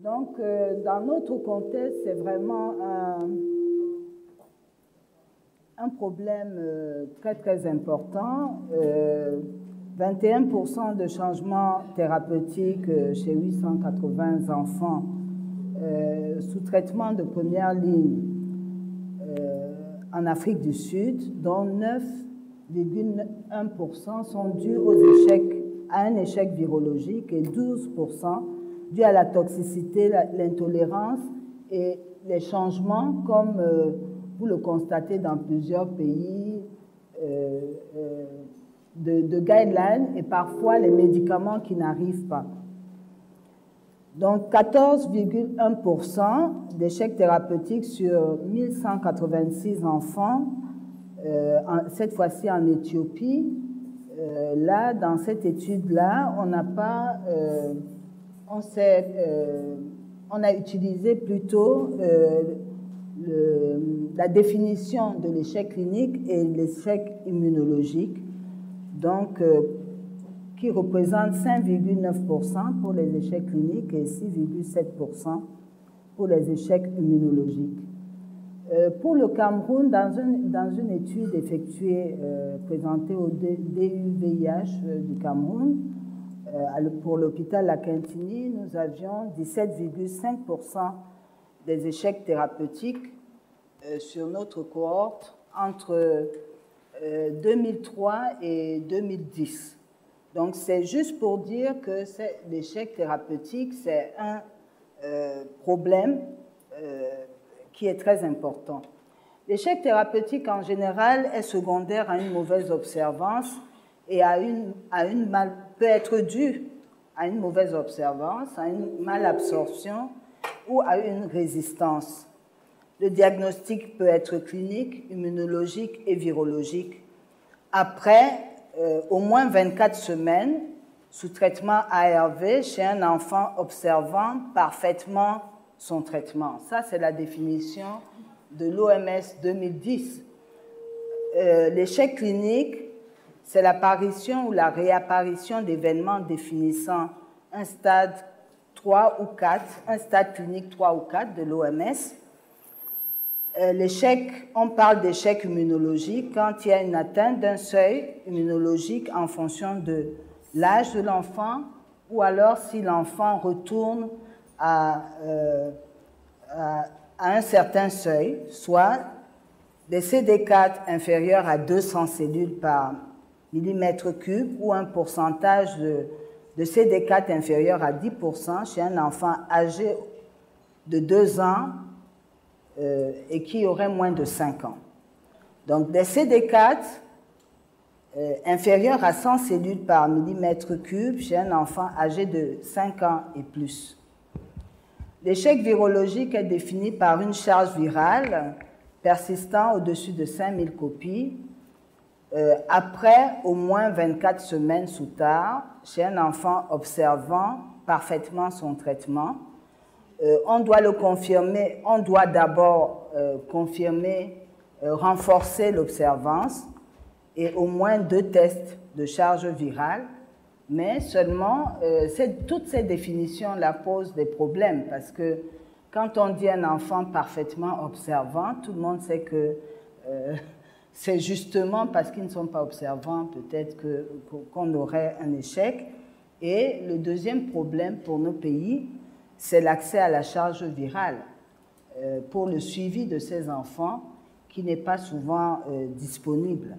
Donc, dans notre contexte, c'est vraiment un problème très, très important. 21% de changements thérapeutiques chez 880 enfants sous traitement de première ligne en Afrique du Sud, dont 9,1% sont dus à un échec virologique et 12% dus à la toxicité, l'intolérance et les changements, comme vous le constatez dans plusieurs pays, de guidelines et parfois les médicaments qui n'arrivent pas. Donc 14,1% d'échecs thérapeutiques sur 1186 enfants, cette fois-ci en Éthiopie. Là, dans cette étude-là, on n'a pas... on a utilisé plutôt la définition de l'échec clinique et l'échec immunologique, donc qui représente 5,9% pour les échecs cliniques et 6,7% pour les échecs immunologiques. Pour le Cameroun, dans une étude effectuée, présentée au DUVIH du Cameroun, pour l'hôpital La Quintini, nous avions 17,5% des échecs thérapeutiques sur notre cohorte entre 2003 et 2010. Donc, c'est juste pour dire que l'échec thérapeutique, c'est un problème qui est très important. L'échec thérapeutique, en général, est secondaire à une mauvaise observance et peut être dû à une mauvaise observance, à une malabsorption ou à une résistance. Le diagnostic peut être clinique, immunologique et virologique. Après au moins 24 semaines sous traitement ARV chez un enfant observant parfaitement son traitement. Ça, c'est la définition de l'OMS 2010. L'échec clinique, c'est l'apparition ou la réapparition d'événements définissant un stade 3 ou 4, un stade clinique 3 ou 4 de l'OMS. L'échec, on parle d'échec immunologique quand il y a une atteinte d'un seuil immunologique en fonction de l'âge de l'enfant ou alors si l'enfant retourne à un certain seuil, soit des CD4 inférieurs à 200 cellules par millimètre cube ou un pourcentage de CD4 inférieur à 10% chez un enfant âgé de 2 ans et qui aurait moins de 5 ans. Donc, des CD4 inférieurs à 100 cellules par millimètre cube chez un enfant âgé de 5 ans et plus. L'échec virologique est défini par une charge virale persistant au-dessus de 5000 copies après au moins 24 semaines sous TAR chez un enfant observant parfaitement son traitement. On doit le confirmer, on doit d'abord renforcer l'observance et au moins 2 tests de charge virale, mais seulement toutes ces définitions-là posent des problèmes parce que quand on dit un enfant parfaitement observant, tout le monde sait que c'est justement parce qu'ils ne sont pas observants peut-être qu'on aurait un échec. Et le deuxième problème pour nos pays, c'est l'accès à la charge virale pour le suivi de ces enfants qui n'est pas souvent disponible.